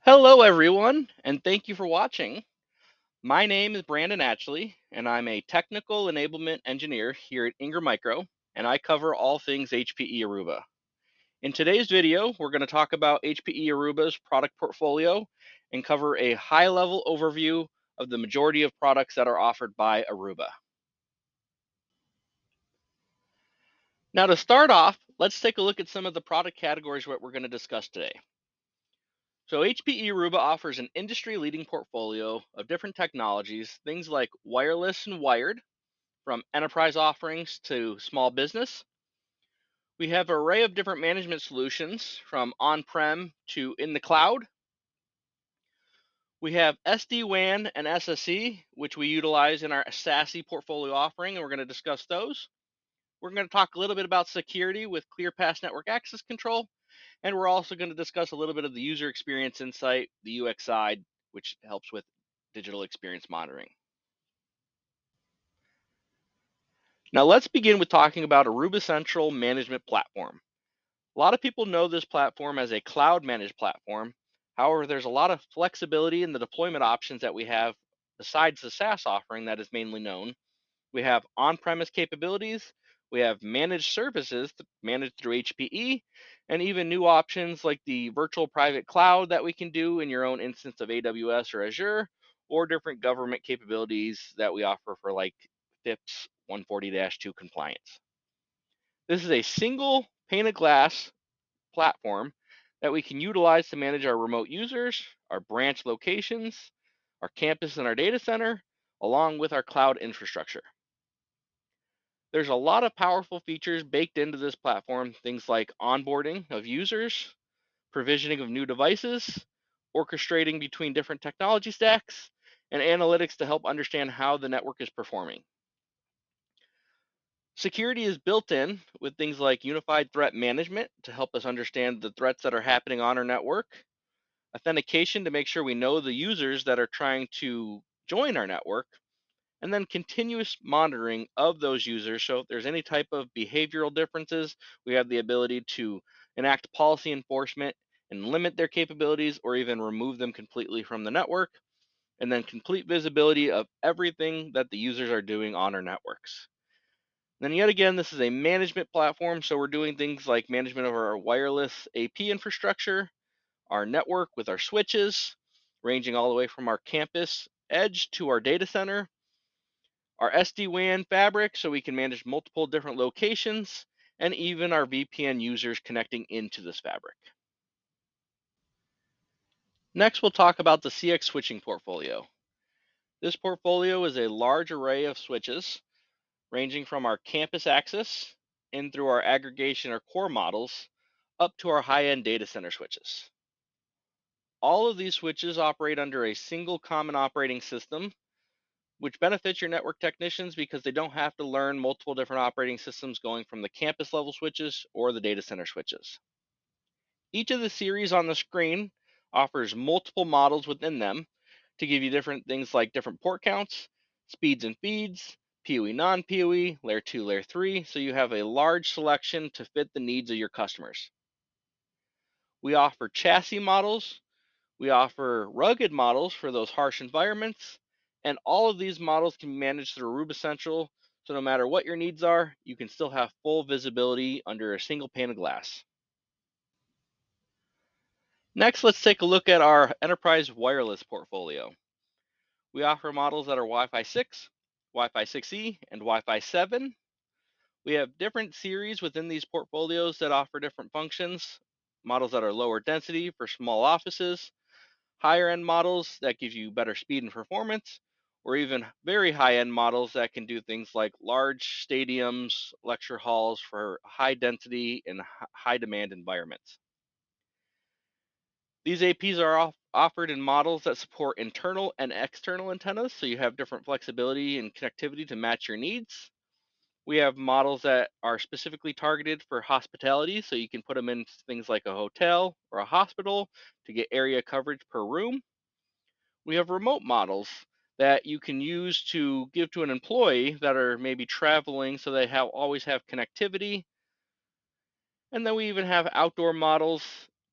Hello, everyone, and thank you for watching. My name is Brandon Atchley, and I'm a technical enablement engineer here at Ingram Micro, and I cover all things HPE Aruba. In today's video, we're going to talk about HPE Aruba's product portfolio and cover a high-level overview of the majority of products that are offered by Aruba. Now, to start off, let's take a look at some of the product categories that we're going to discuss today. So HPE Aruba offers an industry-leading portfolio of different technologies, things like wireless and wired, from enterprise offerings to small business. We have an array of different management solutions from on-prem to in the cloud. We have SD-WAN and SSE, which we utilize in our SASE portfolio offering, and we're going to discuss those. We're going to talk a little bit about security with ClearPass network access control. And we're also going to discuss a little bit of the user experience insight, the UX side, which helps with digital experience monitoring. Now let's begin with talking about Aruba Central Management Platform. A lot of people know this platform as a cloud managed platform. However, there's a lot of flexibility in the deployment options that we have besides the SaaS offering that is mainly known. We have on-premise capabilities, we have managed services managed through HPE, and even new options like the virtual private cloud that we can do in your own instance of AWS or Azure, or different government capabilities that we offer for like FIPS 140-2 compliance. This is a single pane of glass platform that we can utilize to manage our remote users, our branch locations, our campus and our data center, along with our cloud infrastructure. There's a lot of powerful features baked into this platform, things like onboarding of users, provisioning of new devices, orchestrating between different technology stacks, and analytics to help understand how the network is performing. Security is built in with things like unified threat management to help us understand the threats that are happening on our network, authentication to make sure we know the users that are trying to join our network, and then continuous monitoring of those users. So if there's any type of behavioral differences, we have the ability to enact policy enforcement and limit their capabilities or even remove them completely from the network, and then complete visibility of everything that the users are doing on our networks. Then yet again, this is a management platform, so we're doing things like management of our wireless AP infrastructure, our network with our switches, ranging all the way from our campus edge to our data center, our SD-WAN fabric so we can manage multiple different locations, and even our VPN users connecting into this fabric. Next, we'll talk about the CX switching portfolio. This portfolio is a large array of switches ranging from our campus access in through our aggregation or core models up to our high-end data center switches. All of these switches operate under a single common operating system, which benefits your network technicians because they don't have to learn multiple different operating systems going from the campus level switches or the data center switches. Each of the series on the screen offers multiple models within them to give you different things like different port counts, speeds and feeds, PoE, non-PoE, layer 2, layer 3, so you have a large selection to fit the needs of your customers. We offer chassis models, we offer rugged models for those harsh environments, and all of these models can be managed through Aruba Central, so no matter what your needs are, you can still have full visibility under a single pane of glass. Next, let's take a look at our enterprise wireless portfolio. We offer models that are Wi-Fi 6, Wi-Fi 6E, and Wi-Fi 7. We have different series within these portfolios that offer different functions, models that are lower density for small offices, higher end models that give you better speed and performance, or even very high end models that can do things like large stadiums, lecture halls for high density and high demand environments. These APs are offered in models that support internal and external antennas, so you have different flexibility and connectivity to match your needs. We have models that are specifically targeted for hospitality, so you can put them in things like a hotel or a hospital to get area coverage per room. We have remote models that you can use to give to an employee that are maybe traveling so they always have connectivity. And then we even have outdoor models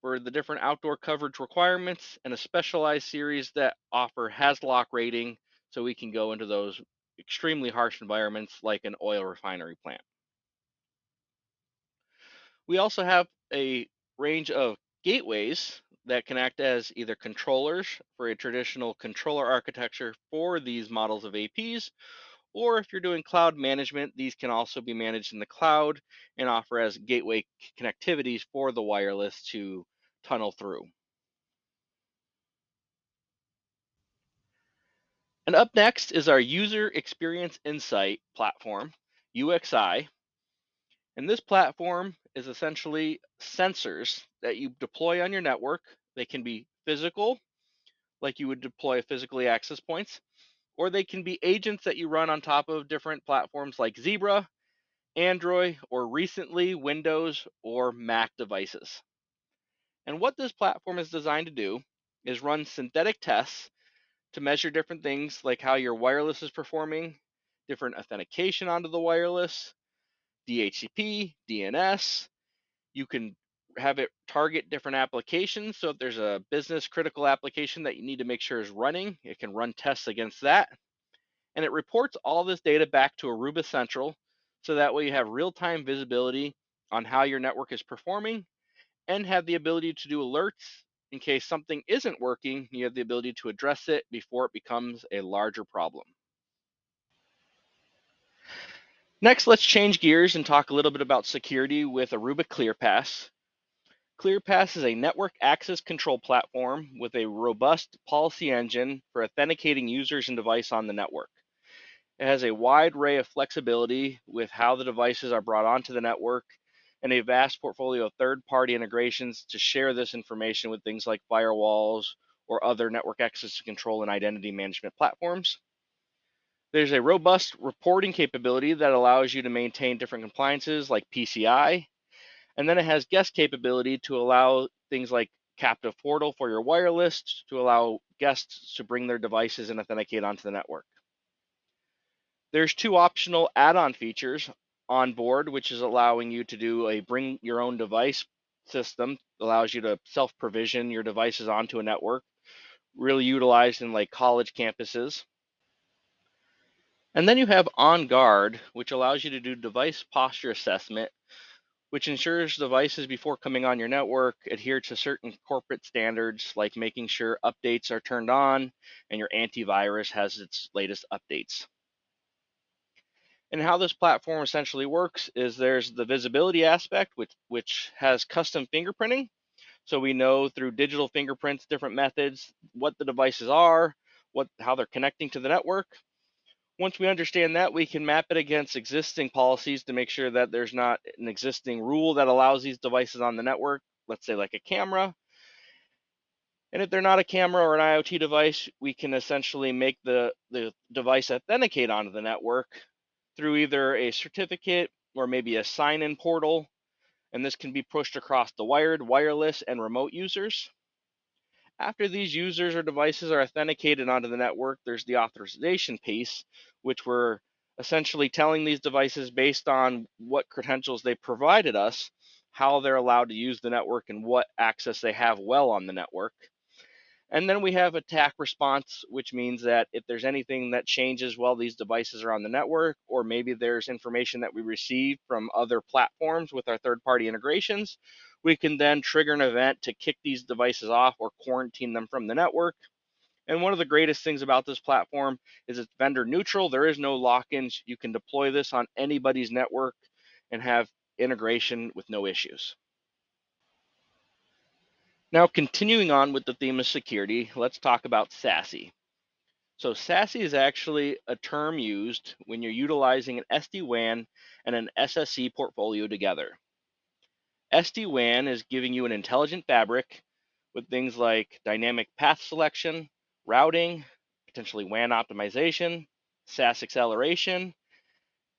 for the different outdoor coverage requirements, and a specialized series that offer HAZLOC rating so we can go into those extremely harsh environments like an oil refinery plant. We also have a range of gateways that can act as either controllers for a traditional controller architecture for these models of APs, or if you're doing cloud management, these can also be managed in the cloud and offer as gateway connectivities for the wireless to tunnel through. And up next is our User Experience Insight platform, UXI. And this platform is essentially sensors that you deploy on your network. They can be physical, like you would deploy physically access points, or they can be agents that you run on top of different platforms like Zebra, Android, or recently Windows or Mac devices. And what this platform is designed to do is run synthetic tests to measure different things like how your wireless is performing, different authentication onto the wireless, DHCP, DNS. You can have it target different applications. So if there's a business critical application that you need to make sure is running, it can run tests against that. And it reports all this data back to Aruba Central. So that way you have real-time visibility on how your network is performing and have the ability to do alerts in case something isn't working. You have the ability to address it before it becomes a larger problem. Next, let's change gears and talk a little bit about security with Aruba ClearPass. ClearPass is a network access control platform with a robust policy engine for authenticating users and devices on the network. It has a wide array of flexibility with how the devices are brought onto the network and a vast portfolio of third-party integrations to share this information with things like firewalls or other network access control and identity management platforms. There's a robust reporting capability that allows you to maintain different compliances like PCI, and then it has guest capability to allow things like captive portal for your wireless to allow guests to bring their devices and authenticate onto the network. There's two optional add-on features on board, which is allowing you to do a bring your own device system, allows you to self-provision your devices onto a network, really utilized in like college campuses. And then you have On Guard, which allows you to do device posture assessment, which ensures devices before coming on your network adhere to certain corporate standards, like making sure updates are turned on and your antivirus has its latest updates. And how this platform essentially works is there's the visibility aspect, which has custom fingerprinting. So we know through digital fingerprints, different methods, what the devices are, how they're connecting to the network. Once we understand that, we can map it against existing policies to make sure that there's not an existing rule that allows these devices on the network, let's say like a camera. And if they're not a camera or an IoT device, we can essentially make the device authenticate onto the network through either a certificate or maybe a sign-in portal. And this can be pushed across the wired, wireless, and remote users. After these users or devices are authenticated onto the network, there's the authorization piece, which we're essentially telling these devices based on what credentials they provided us, how they're allowed to use the network and what access they have well on the network. And then we have attack response, which means that if there's anything that changes while these devices are on the network, or maybe there's information that we receive from other platforms with our third-party integrations, we can then trigger an event to kick these devices off or quarantine them from the network. And one of the greatest things about this platform is it's vendor neutral. There is no lock-ins. You can deploy this on anybody's network and have integration with no issues. Now, continuing on with the theme of security, let's talk about SASE. So SASE is actually a term used when you're utilizing an SD-WAN and an SSE portfolio together. SD-WAN is giving you an intelligent fabric with things like dynamic path selection, routing, potentially WAN optimization, SAS acceleration,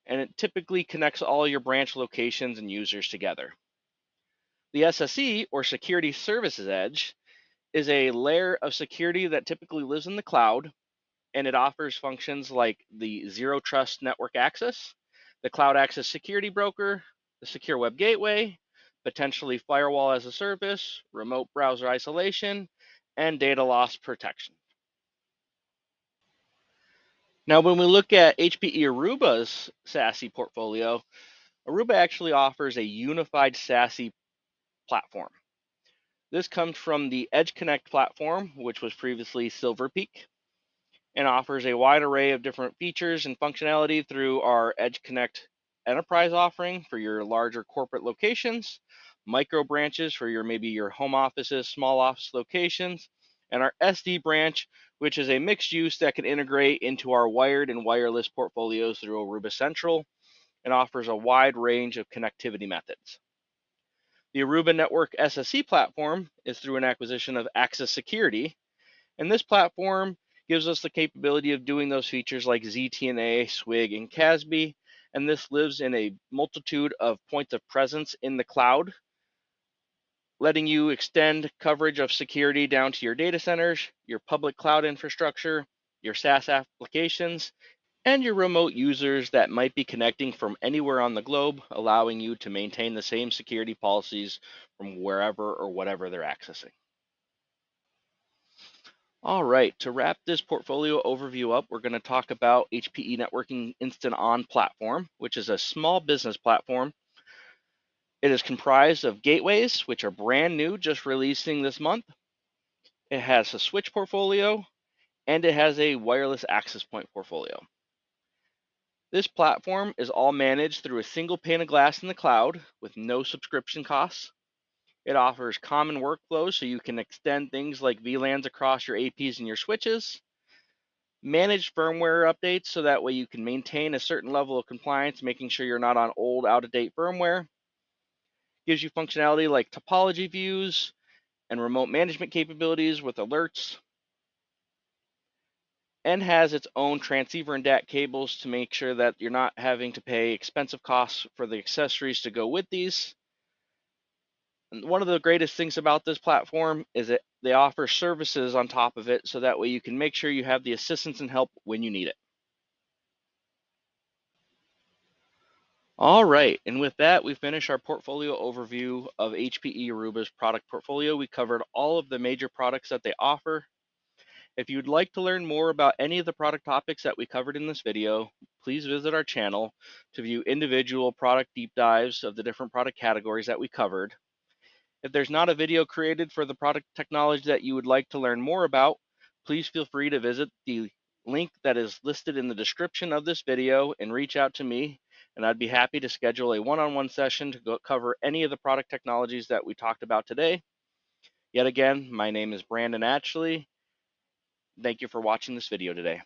and it typically connects all your branch locations and users together. The SSE, or Security Services Edge, is a layer of security that typically lives in the cloud, and it offers functions like the Zero Trust Network Access, the Cloud Access Security Broker, the Secure Web Gateway, potentially firewall as a service, remote browser isolation, and data loss protection. Now, when we look at HPE Aruba's SASE portfolio, Aruba actually offers a unified SASE platform. This comes from the EdgeConnect platform, which was previously Silver Peak, and offers a wide array of different features and functionality through our EdgeConnect enterprise offering for your larger corporate locations, micro branches for maybe your home offices, small office locations, and our SD branch, which is a mixed use that can integrate into our wired and wireless portfolios through Aruba Central and offers a wide range of connectivity methods. The Aruba Network SSE platform is through an acquisition of Access Security, and this platform gives us the capability of doing those features like ZTNA, SWIG, and CASB, and this lives in a multitude of points of presence in the cloud, letting you extend coverage of security down to your data centers, your public cloud infrastructure, your SaaS applications, and your remote users that might be connecting from anywhere on the globe, allowing you to maintain the same security policies from wherever or whatever they're accessing. All right, to wrap this portfolio overview up, we're going to talk about HPE Networking Instant On platform, which is a small business platform. It is comprised of gateways, which are brand new, just releasing this month. It has a switch portfolio, and it has a wireless access point portfolio. This platform is all managed through a single pane of glass in the cloud with no subscription costs. It offers common workflows so you can extend things like VLANs across your APs and your switches. Manage firmware updates so that way you can maintain a certain level of compliance, making sure you're not on old, out-of-date firmware. Gives you functionality like topology views and remote management capabilities with alerts. And has its own transceiver and DAC cables to make sure that you're not having to pay expensive costs for the accessories to go with these. And one of the greatest things about this platform is that they offer services on top of it so that way you can make sure you have the assistance and help when you need it. All right, and with that, we finish our portfolio overview of HPE Aruba's product portfolio. We covered all of the major products that they offer. If you'd like to learn more about any of the product topics that we covered in this video, please visit our channel to view individual product deep dives of the different product categories that we covered. If there's not a video created for the product technology that you would like to learn more about, please feel free to visit the link that is listed in the description of this video and reach out to me, and I'd be happy to schedule a one-on-one session to cover any of the product technologies that we talked about today. Yet again, my name is Brandon Atchley. Thank you for watching this video today.